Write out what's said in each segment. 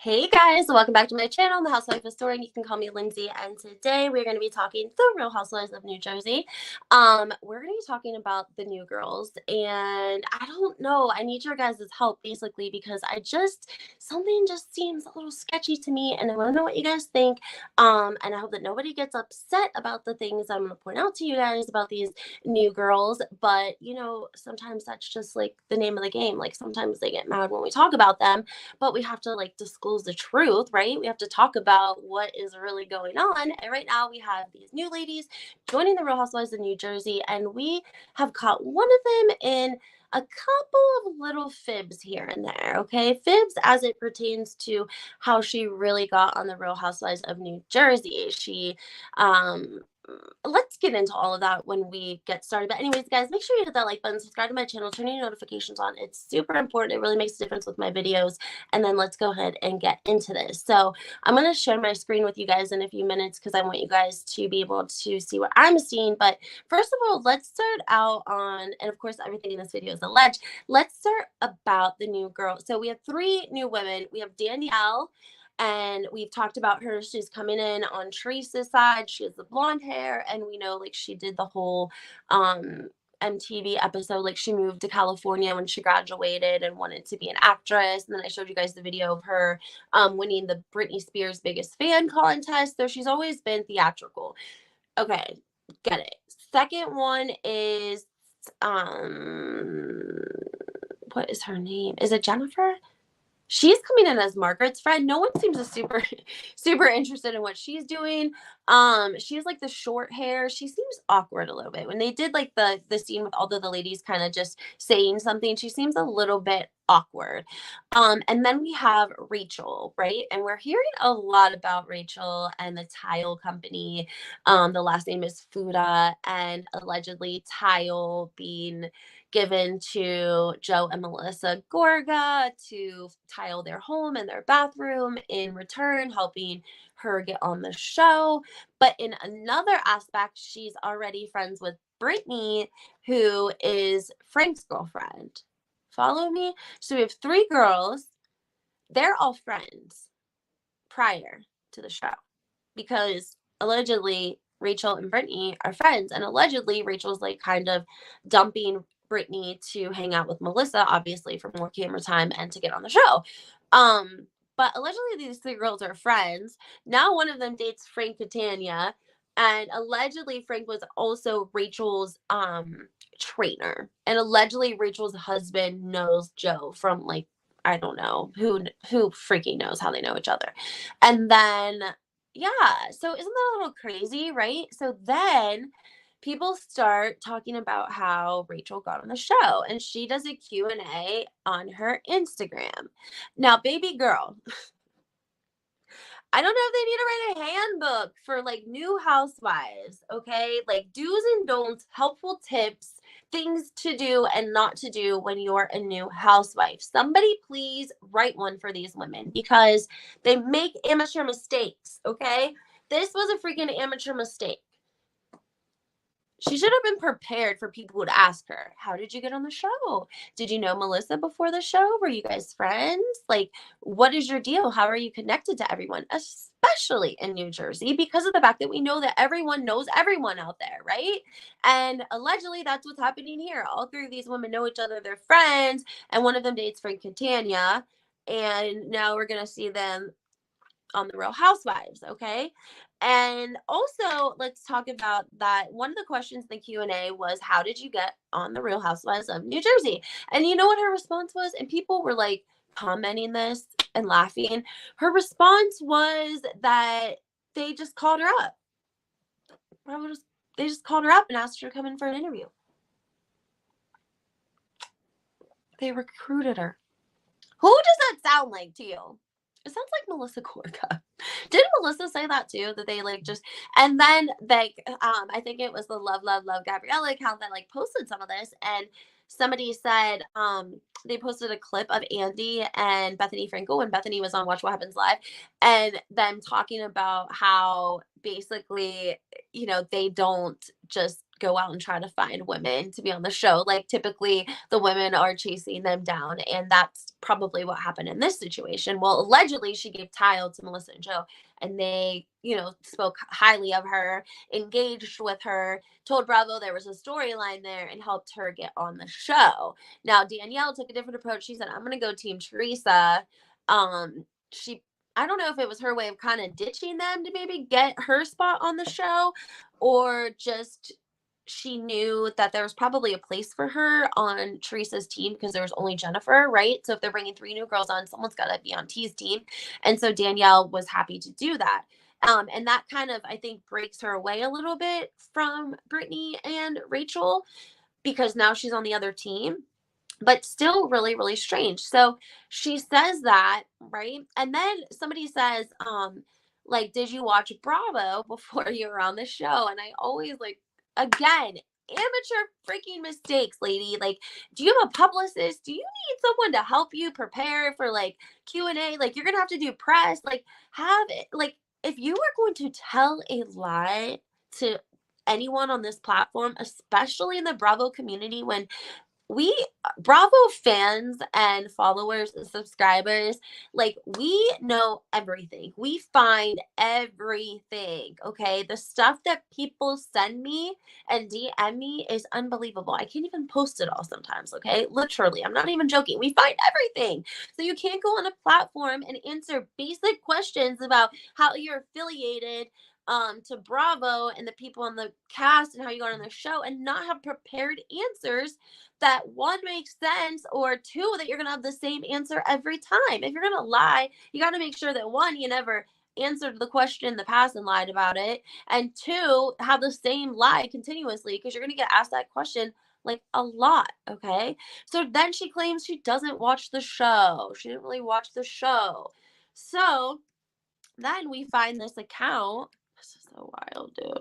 Hey guys, welcome back to my channel, The Housewife Historian. You can call me Lindsay, and today we're going to be talking The Real Housewives of New Jersey. We're going to be talking about the new girls, and I don't know, I need your guys' help basically because something just seems a little sketchy to me, and I want to know what you guys think. And I hope that nobody gets upset about the things I'm going to point out to you guys about these new girls, but sometimes that's just like the name of the game. Like sometimes they get mad when we talk about them, but we have to like disclose the truth, right? We have to talk about what is really going on. And right now we have these new ladies joining the Real Housewives of New Jersey, and we have caught one of them in a couple of little fibs here and there, okay? Fibs as it pertains to how she really got on the Real Housewives of New Jersey. Let's get into all of that when we get started. But anyways, guys, make sure you hit that like button, subscribe to my channel, turn your notifications on. It's super important. It really makes a difference with my videos. And then let's go ahead and get into this. So I'm going to share my screen with you guys in a few minutes because I want you guys to be able to see what I'm seeing. But first of all, let's start out on, and of course, everything in this video is alleged. Let's start about the new girl. So we have three new women. We have Danielle, and we've talked about her. She's coming in on Teresa's side. She has the blonde hair, and we know like she did the whole MTV episode. Like she moved to California when she graduated and wanted to be an actress. And then I showed you guys the video of her winning the Britney Spears Biggest Fan contest. So she's always been theatrical. Okay, get it. Second one is what is her name? Is it Jennifer? She's coming in as Margaret's friend. No one seems to super interested in what she's doing. She has like the short hair. She seems awkward a little bit. When they did like the scene with all of the ladies kind of just saying something, she seems a little bit awkward. And then we have Rachel, right? And we're hearing a lot about Rachel and the tile company. The last name is Fuda, and allegedly tile being given to Joe and Melissa Gorga to tile their home and their bathroom, in return helping her get on the show. But in another aspect, she's already friends with Brittany, who is Frank's girlfriend. Follow me? So we have three girls. They're all friends prior to the show because allegedly Rachel and Brittany are friends, and allegedly Rachel's like kind of dumping Brittany to hang out with Melissa, obviously for more camera time and to get on the show. But allegedly these three girls are friends. Now one of them dates Frank Catania, and allegedly Frank was also Rachel's trainer, and allegedly Rachel's husband knows Joe from like, I don't know who freaking knows how they know each other. And then yeah, so isn't that a little crazy, right? So then people start talking about how Rachel got on the show, and she does a Q&A on her Instagram. Now, baby girl, I don't know if they need to write a handbook for like new housewives, okay? Like do's and don'ts, helpful tips, things to do and not to do when you're a new housewife. Somebody please write one for these women because they make amateur mistakes, okay? This was a freaking amateur mistake. She should have been prepared for people who would ask her, how did you get on the show? Did you know Melissa before the show? Were you guys friends? Like, what is your deal? How are you connected to everyone, especially in New Jersey, because of the fact that we know that everyone knows everyone out there, right? And allegedly that's what's happening here. All three of these women know each other. They're friends, and one of them dates Frank Catania, and now we're going to see them on the Real Housewives, okay? And also, let's talk about that. One of the questions in the Q&A was, how did you get on the Real Housewives of New Jersey? And you know what her response was? And people were like commenting this and laughing. Her response was that they just called her up. They just called her up and asked her to come in for an interview. They recruited her. Who does that sound like to you? It sounds like Melissa Gorga. Didn't Melissa say that too? That they like just, and then like I think it was the Love Gabriella account that like posted some of this, and somebody said they posted a clip of Andy and Bethany Frankel when Bethany was on Watch What Happens Live, and them talking about how basically, they don't just go out and try to find women to be on the show. Like typically the women are chasing them down, and that's probably what happened in this situation. Well, allegedly she gave tile to Melissa and Joe, and they, spoke highly of her, engaged with her, told Bravo there was a storyline there, and helped her get on the show. Now Danielle took a different approach. She said, I'm gonna go team Teresa. She I don't know if it was her way of kind of ditching them to maybe get her spot on the show, or just she knew that there was probably a place for her on Teresa's team because there was only Jennifer, right? So if they're bringing 3 new girls on, someone's got to be on T's team. And so Danielle was happy to do that. And that kind of, I think, breaks her away a little bit from Brittany and Rachel, because now she's on the other team, but still really, really strange. So she says that, right? And then somebody says, like, did you watch Bravo before you were on the show? And I always like, again, amateur freaking mistakes, lady. Like, do you have a publicist? Do you need someone to help you prepare for like Q&A? Like, you're gonna have to do press. Like, have it. Like, if you are going to tell a lie to anyone on this platform, especially in the Bravo community, when we Bravo fans and followers and subscribers, like, we know everything. We find everything. Okay. The stuff that people send me and DM me is unbelievable. I can't even post it all sometimes. Okay. Literally, I'm not even joking. We find everything. So you can't go on a platform and answer basic questions about how you're affiliated to Bravo and the people on the cast and how you got on the show and not have prepared answers that, one, makes sense, or two, that you're going to have the same answer every time. If you're going to lie, you got to make sure that, one, you never answered the question in the past and lied about it, and two, have the same lie continuously, because you're going to get asked that question like a lot. Okay. So then she claims she doesn't watch the show. She didn't really watch the show. So then we find this account. This is so wild, dude.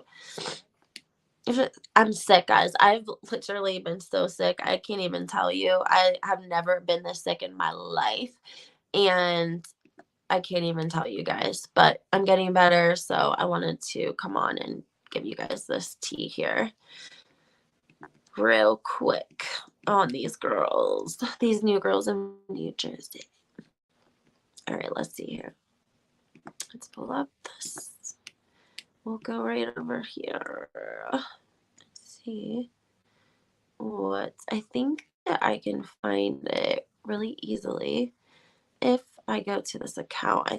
I'm sick, guys. I've literally been so sick. I can't even tell you. I have never been this sick in my life. And I can't even tell you guys. But I'm getting better. So I wanted to come on and give you guys this tea here real quick on these girls. These new girls in New Jersey. All right, let's see here. Let's pull up this. We'll go right over here. Let's see what, I think that I can find it really easily if I go to this account. I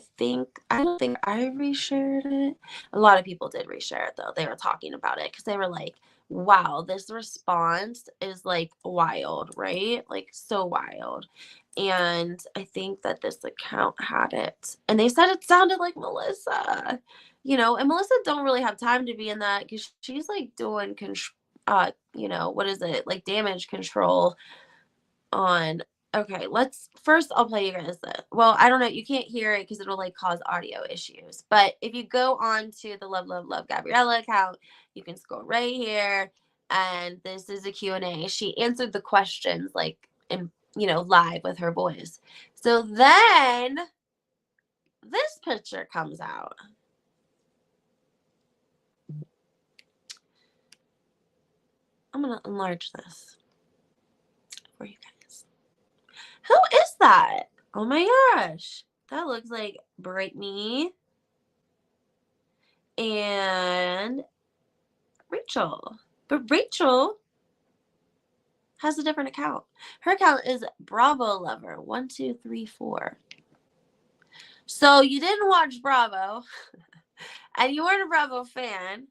don't think I reshared it. A lot of people did reshare it though. They were talking about it because they were like, wow, this response is like wild, right? Like so wild. And I think that this account had it. And they said it sounded like Melissa. And Melissa don't really have time to be in that because she's like doing what is it? Like damage control on. Okay, I'll play you guys this. Well, I don't know. You can't hear it because it'll like cause audio issues. But if you go on to the Love, Love, Love Gabriella account, you can scroll right here. And this is a Q&A. She answered the questions like in, live with her voice. So then this picture comes out. I'm going to enlarge this for you guys. Who is that? Oh my gosh. That looks like Brittany and Rachel. But Rachel has a different account. Her account is Bravo Lover 1234. So you didn't watch Bravo and you weren't a Bravo fan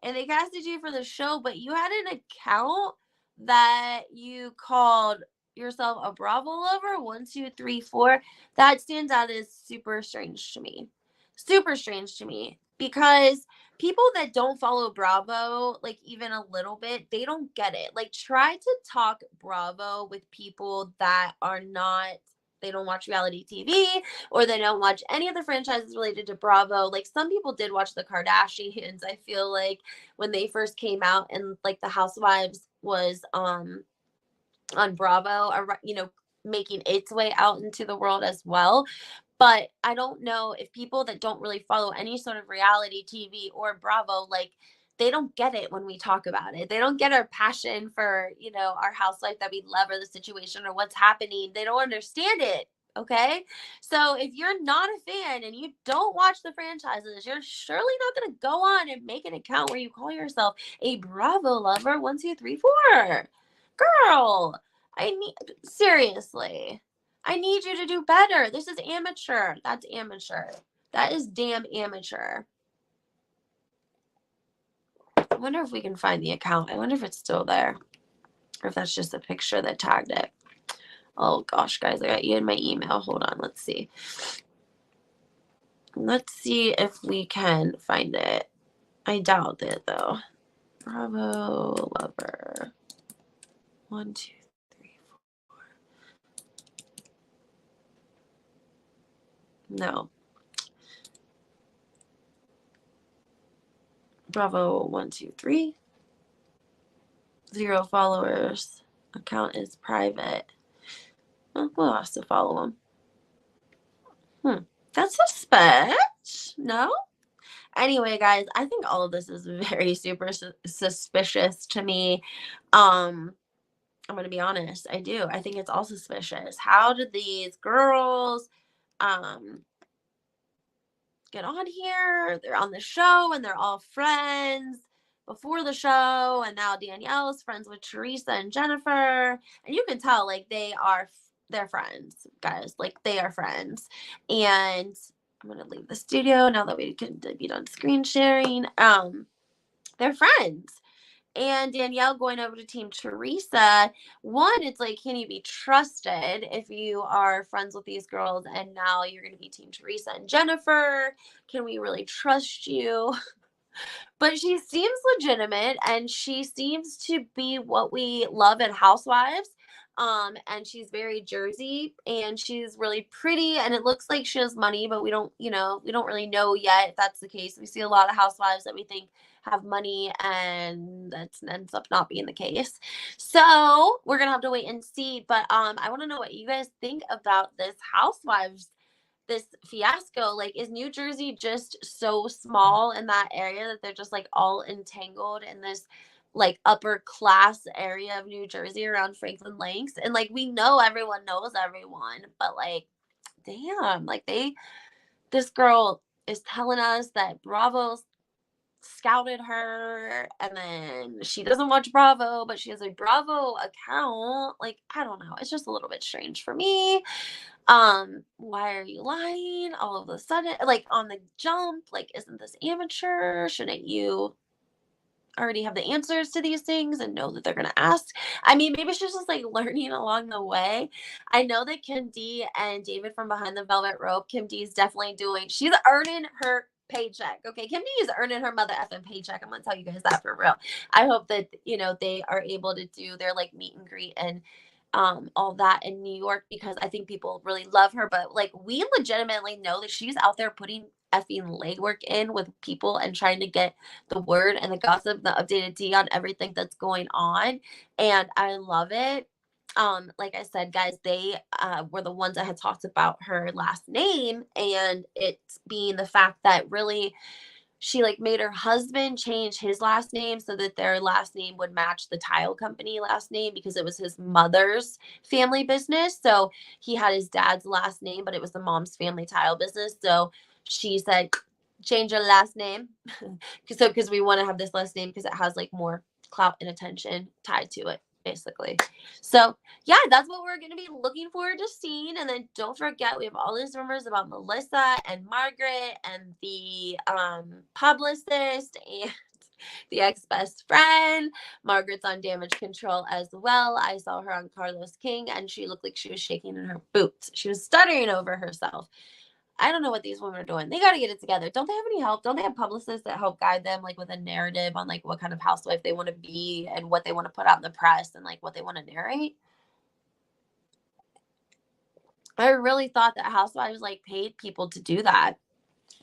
and they casted you for the show, but you had an account that you called yourself a Bravo Lover 1234. That stands out as super strange to me. Super strange to me, because people that don't follow Bravo, like even a little bit, they don't get it. Like, try to talk Bravo with people that are not, they don't watch reality TV, or they don't watch any of the franchises related to Bravo. Like, some people did watch the Kardashians, I feel like, when they first came out, and like the Housewives was on Bravo, or, making its way out into the world as well. But I don't know if people that don't really follow any sort of reality TV or Bravo, like, they don't get it when we talk about it. They don't get our passion for, our housewife, that we love, or the situation, or what's happening. They don't understand it. Okay. So if you're not a fan and you don't watch the franchises, you're surely not going to go on and make an account where you call yourself a Bravo lover 1, 2, 3, 4. Girl, seriously, I need you to do better. This is amateur. That's amateur. That is damn amateur. I wonder if we can find the account. I wonder if it's still there, or if that's just a picture that tagged it. Oh gosh, guys, I got you in my email. Hold on, let's see. Let's see if we can find it. I doubt it though. Bravo lover 1, 2, 3, 4. No. Bravo 1, 2, 3. 0 followers. Account is private. Well, we'll have to follow him. That's suspect. No? Anyway, guys, I think all of this is very super suspicious to me. I'm going to be honest. I do. I think it's all suspicious. How did these girls get on here? They're on the show and they're all friends before the show, and now Danielle is friends with Teresa and Jennifer, and you can tell like they're friends, guys. Like they are friends. And I'm gonna leave the studio now that we can be done screen sharing. They're friends. And Danielle going over to Team Teresa, one, it's like, can you be trusted if you are friends with these girls and now you're going to be Team Teresa and Jennifer? Can we really trust you? But she seems legitimate, and she seems to be what we love at Housewives. And she's very Jersey, and she's really pretty, and it looks like she has money, but we don't really know yet if that's the case. We see a lot of housewives that we think have money, and that ends up not being the case. So we're gonna have to wait and see. But I want to know what you guys think about this Housewives, this fiasco. Like, is New Jersey just so small in that area that they're just like all entangled in this like upper class area of New Jersey around Franklin Lakes? And like, we know everyone knows everyone, but like, damn, like this girl is telling us that Bravo scouted her, and then she doesn't watch Bravo, but she has a Bravo account. Like, I don't know. It's just a little bit strange for me. Why are you lying all of a sudden? Like on the jump, like, isn't this amateur? Shouldn't you already have the answers to these things and know that they're gonna ask? I mean, maybe she's just like learning along the way. I know that Kim D and David from Behind the Velvet Rope, Kim D is definitely she's earning her paycheck. Okay, Kim D is earning her mother effing paycheck. I'm gonna tell you guys that for real. I hope that they are able to do their like meet and greet and all that in New York, because I think people really love her. But like, we legitimately know that she's out there putting effing legwork in with people and trying to get the word and the gossip, the updated tea on everything that's going on. And I love it. Like I said, guys, they were the ones that had talked about her last name, and it being the fact that really she like made her husband change his last name so that their last name would match the tile company last name, because it was his mother's family business. So he had his dad's last name, but it was the mom's family tile business. So she said, change your last name. Because we want to have this last name because it has like more clout and attention tied to it, basically. So yeah, that's what we're going to be looking forward to seeing. And then don't forget, we have all these rumors about Melissa and Margaret and the publicist and the ex-best friend. Margaret's on damage control as well. I saw her on Carlos King, and she looked like she was shaking in her boots. She was stuttering over herself. I don't know what these women are doing. They got to get it together. Don't they have any help? Don't they have publicists that help guide them, like with a narrative on like what kind of housewife they want to be and what they want to put out in the press and like what they want to narrate? I really thought that Housewives like paid people to do that,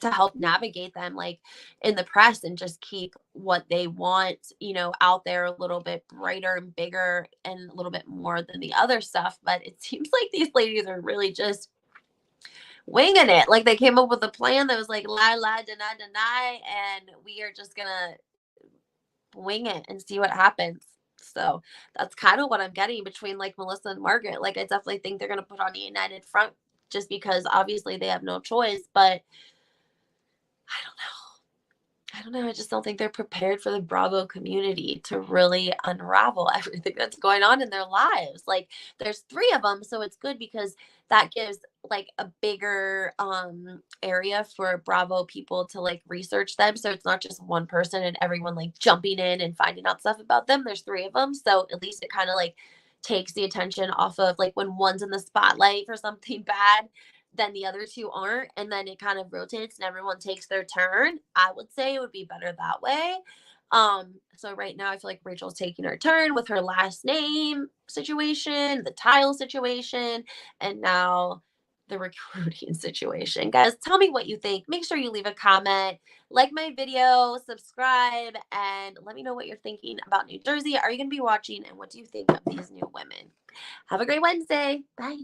to help navigate them like in the press and just keep what they want, out there a little bit brighter and bigger and a little bit more than the other stuff. But it seems like these ladies are really just winging it. Like they came up with a plan that was like lie, lie, deny, deny, and we are just gonna wing it and see what happens. So that's kind of what I'm getting between like Melissa and Margaret. Like I definitely think they're gonna put on a united front just because obviously they have no choice. But I don't know. I don't know. I just don't think they're prepared for the Bravo community to really unravel everything that's going on in their lives. Like there's three of them, so it's good because that gives like a bigger area for Bravo people to like research them. So it's not just one person and everyone like jumping in and finding out stuff about them. There's three of them, so at least it kind of like takes the attention off of like when one's in the spotlight for something bad, then the other two aren't, and then it kind of rotates and everyone takes their turn. I would say it would be better that way. So right now I feel like Rachel's taking her turn with her last name situation, the tile situation, and now the recruiting situation. Guys, tell me what you think. Make sure you leave a comment, like my video, subscribe, and let me know what you're thinking about New Jersey. Are you going to be watching, and what do you think of these new women? Have a great Wednesday. Bye.